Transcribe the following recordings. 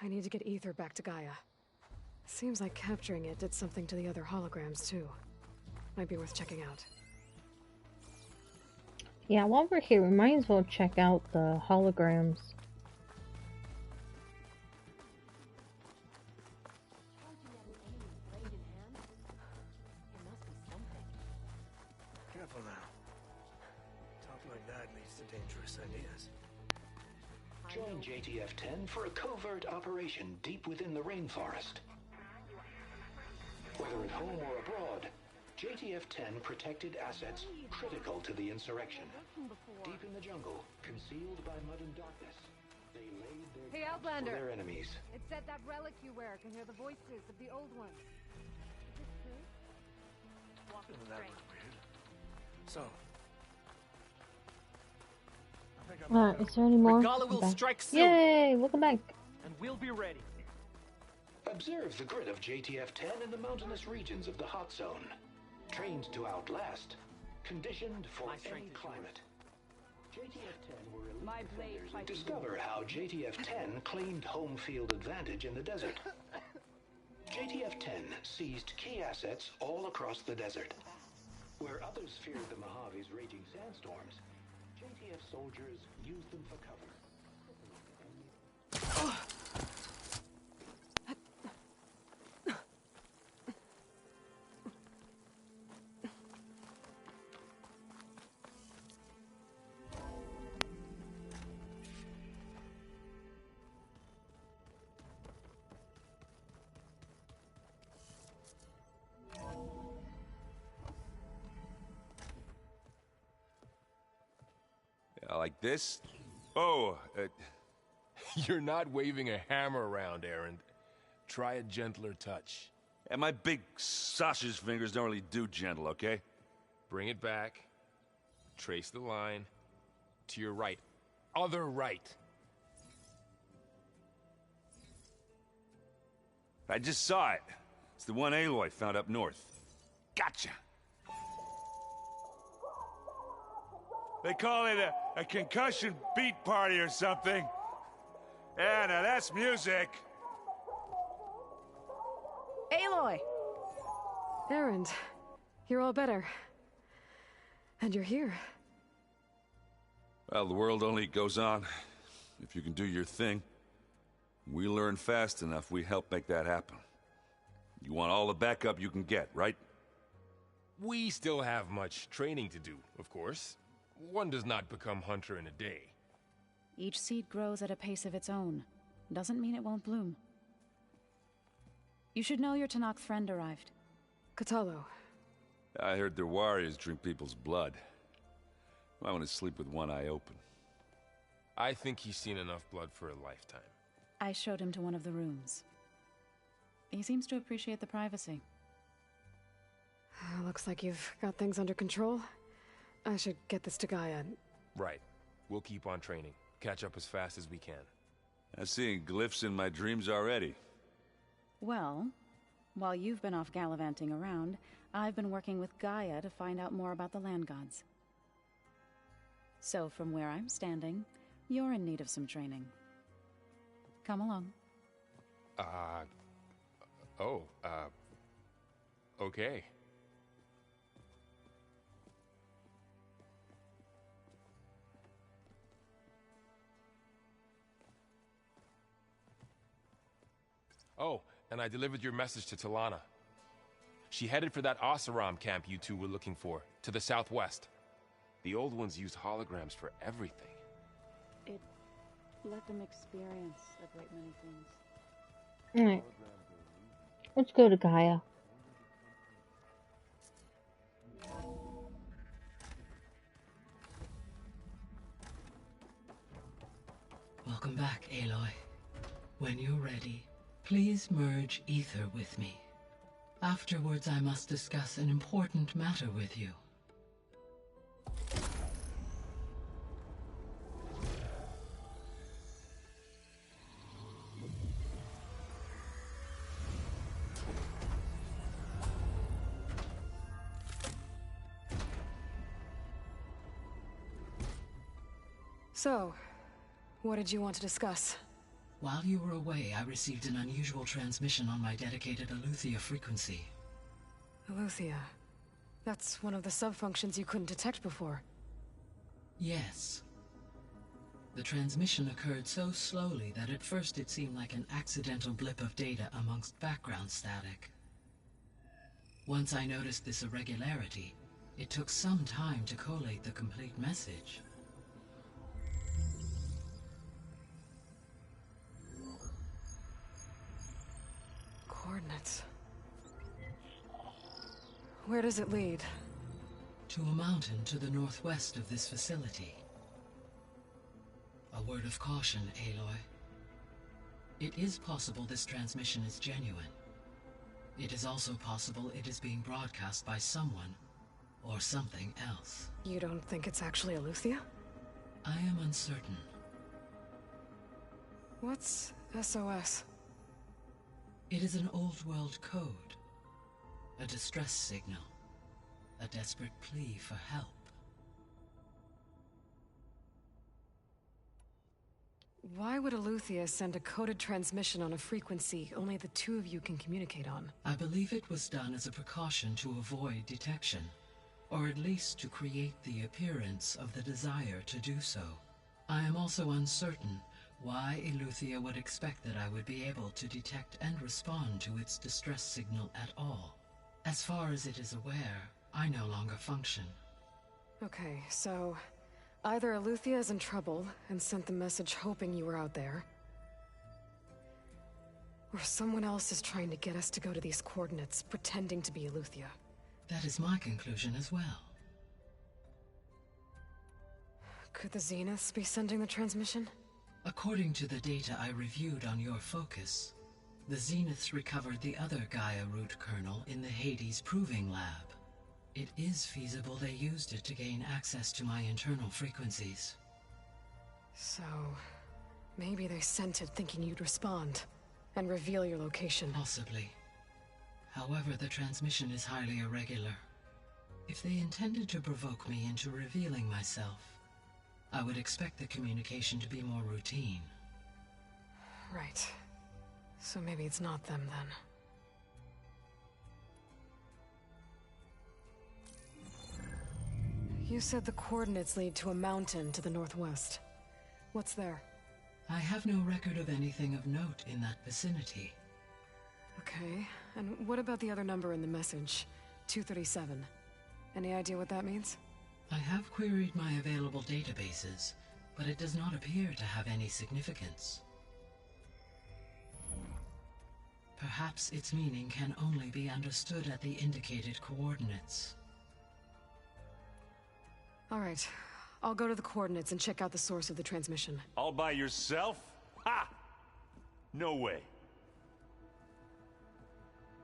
I need to get Ether back to Gaia. Seems like capturing it did something to the other holograms, too. Might be worth checking out. Yeah, while we're here, we might as well check out the holograms. Careful now. Talk like that leads to dangerous ideas. Join JTF-10 for a covert operation deep within the rainforest. Whether at home or abroad, JTF-10 protected assets critical to the insurrection. Deep in the jungle, concealed by mud and darkness, they laid their Hey, traps Outlander. for their enemies. It said that relic you wear can hear the voices of the old ones. Is this true? Doesn't that look weird? So, I think I'm Is there any more? Regala will Okay. strike soon. Yay! Welcome back. And we'll be ready. Observe the grit of JTF-10 in the mountainous regions of the hot zone. Trained to outlast, conditioned for My any strength is climate. JTF-10 were elite My blade defenders. fights Discover how JTF-10 claimed home field advantage in the desert. JTF-10 seized key assets all across the desert. Where others feared the Mojave's raging sandstorms, JTF soldiers used them for cover. Like this? Oh, you're not waving a hammer around, Aaron. Try a gentler touch. And my big sausage fingers don't really do gentle, okay? Bring it back. Trace the line. To your right. Other right. I just saw it. It's the one Aloy found up north. Gotcha! They call it a concussion beat party or something. Yeah, now that's music. Aloy! Erend, you're all better. And you're here. Well, the world only goes on if you can do your thing. We learn fast enough, we help make that happen. You want all the backup you can get, right? We still have much training to do, of course. One does not become hunter in a day. Each seed grows at a pace of its own. Doesn't mean it won't bloom. You should know your Tanakh friend arrived. Katalo. I heard their warriors drink people's blood. I want to sleep with one eye open. I think he's seen enough blood for a lifetime. I showed him to one of the rooms. He seems to appreciate the privacy. Looks like you've got things under control. I should get this to Gaia. Right. We'll keep on training. Catch up as fast as we can. I'm seeing glyphs in my dreams already. Well, while you've been off gallivanting around, I've been working with Gaia to find out more about the land gods. So from where I'm standing, you're in need of some training. Come along. Okay. Oh, and I delivered your message to Talana. She headed for that Oseram camp you two were looking for, to the southwest. The old ones used holograms for everything. It let them experience a great many things. Alright. Let's go to Gaia. Welcome back, Aloy. When you're ready, please merge Ether with me. Afterwards, I must discuss an important matter with you. So, what did you want to discuss? While you were away, I received an unusual transmission on my dedicated Eleuthia frequency. Eleuthia. That's one of the sub-functions you couldn't detect before. Yes. The transmission occurred so slowly that at first it seemed like an accidental blip of data amongst background static. Once I noticed this irregularity, it took some time to collate the complete message. Coordinates. Where does it lead? To a mountain to the northwest of this facility. A word of caution, Aloy. It is possible this transmission is genuine. It is also possible it is being broadcast by someone or something else. You don't think it's actually Eleuthia? I am uncertain. What's SOS? It is an old world code. A distress signal. A desperate plea for help. Why would Eleuthia send a coded transmission on a frequency only the two of you can communicate on? I believe it was done as a precaution to avoid detection, or at least to create the appearance of the desire to do so. I am also uncertain why Eleuthia would expect that I would be able to detect and respond to its distress signal at all. As far as it is aware, I no longer function. Okay, so either Eleuthia is in trouble and sent the message hoping you were out there, or someone else is trying to get us to go to these coordinates, pretending to be Eleuthia. That is my conclusion as well. Could the Zeniths be sending the transmission? According to the data I reviewed on your focus, the Zeniths recovered the other Gaia root kernel in the Hades Proving Lab. It is feasible they used it to gain access to my internal frequencies. So, maybe they sent it thinking you'd respond and reveal your location. Possibly. However, the transmission is highly irregular. If they intended to provoke me into revealing myself, I would expect the communication to be more routine. Right. So maybe it's not them then. You said the coordinates lead to a mountain to the northwest. What's there? I have no record of anything of note in that vicinity. Okay, and what about the other number in the message? 237. Any idea what that means? I have queried my available databases, but it does not appear to have any significance. Perhaps its meaning can only be understood at the indicated coordinates. All right, I'll go to the coordinates and check out the source of the transmission. All by yourself? Ha! No way.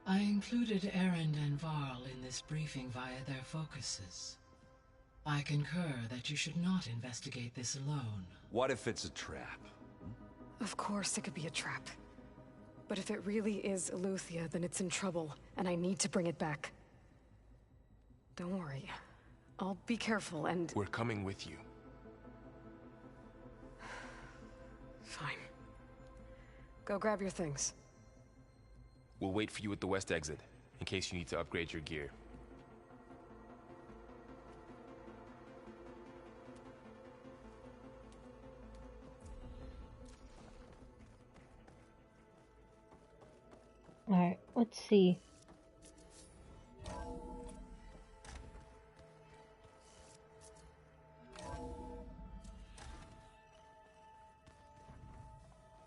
I included Erend and Varl in this briefing via their focuses. I concur that you should not investigate this alone. What if it's a trap? Of course it could be a trap. But if it really is Eleuthia, then it's in trouble, and I need to bring it back. Don't worry. I'll be careful and... We're coming with you. Fine. Go grab your things. We'll wait for you at the west exit, in case you need to upgrade your gear. Alright, let's see.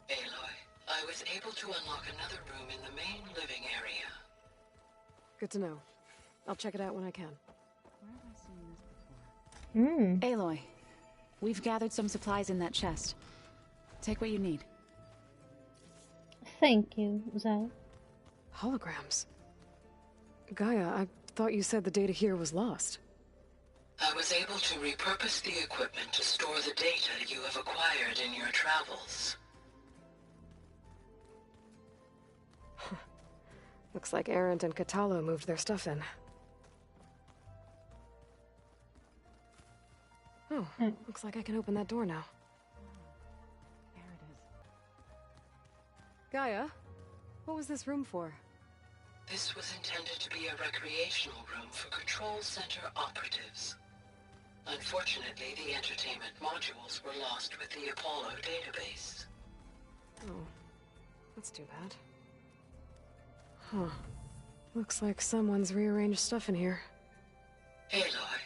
Aloy, I was able to unlock another room in the main living area. Good to know. I'll check it out when I can. Where have I seen this before? Hmm. Aloy, we've gathered some supplies in that chest. Take what you need. Thank you, Zell. Holograms. Gaia, I thought you said the data here was lost. I was able to repurpose the equipment to store the data you have acquired in your travels. Looks like Erend and Katalo moved their stuff in. Oh, looks like I can open that door now. There it is. Gaia, what was this room for? This was intended to be a recreational room for Control Center operatives. Unfortunately, the entertainment modules were lost with the Apollo database. Oh, that's too bad. Huh. Looks like someone's rearranged stuff in here. Aloy,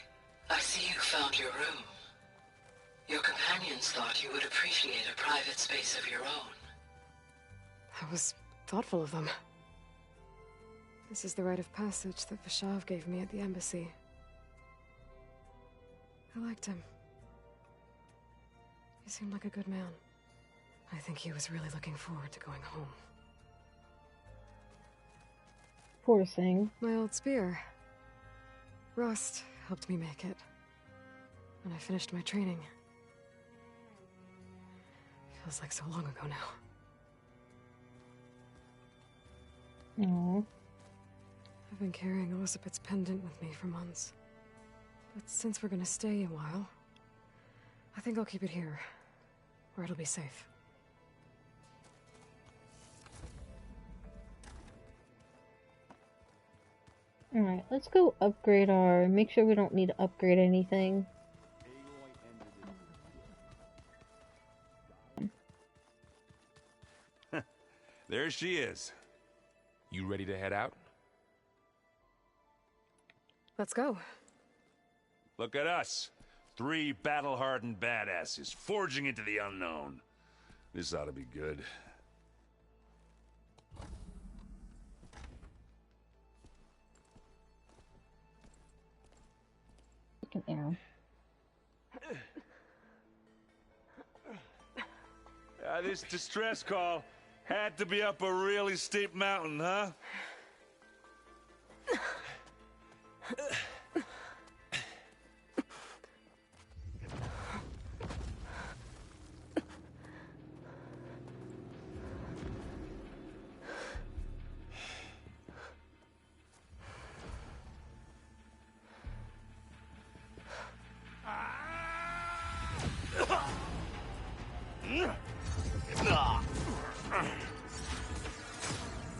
I see you found your room. Your companions thought you would appreciate a private space of your own. That was thoughtful of them. This is the rite of passage that Vashav gave me at the embassy. I liked him. He seemed like a good man. I think he was really looking forward to going home. Poor thing. My old spear. Rust helped me make it. When I finished my training. Feels like so long ago now. Aww. I've been carrying Elizabeth's pendant with me for months. But since we're gonna stay a while, I think I'll keep it here, where it'll be safe. Alright, let's go upgrade our... Make sure we don't need to upgrade anything. There she is. You ready to head out? Let's go. Look at us. 3 battle-hardened badasses forging into the unknown. This ought to be good. An arrow. This distress call had to be up a really steep mountain, huh?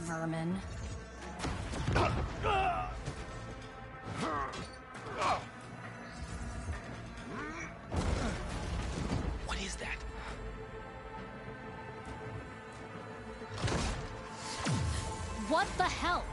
Vermin. What is that? What the hell?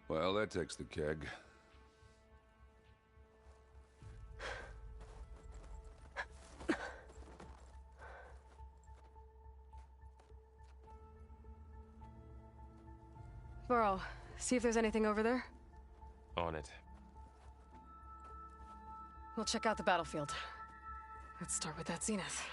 Well, that takes the keg. Burrow, see if there's anything over there. On it. We'll check out the battlefield. Let's start with that zenith.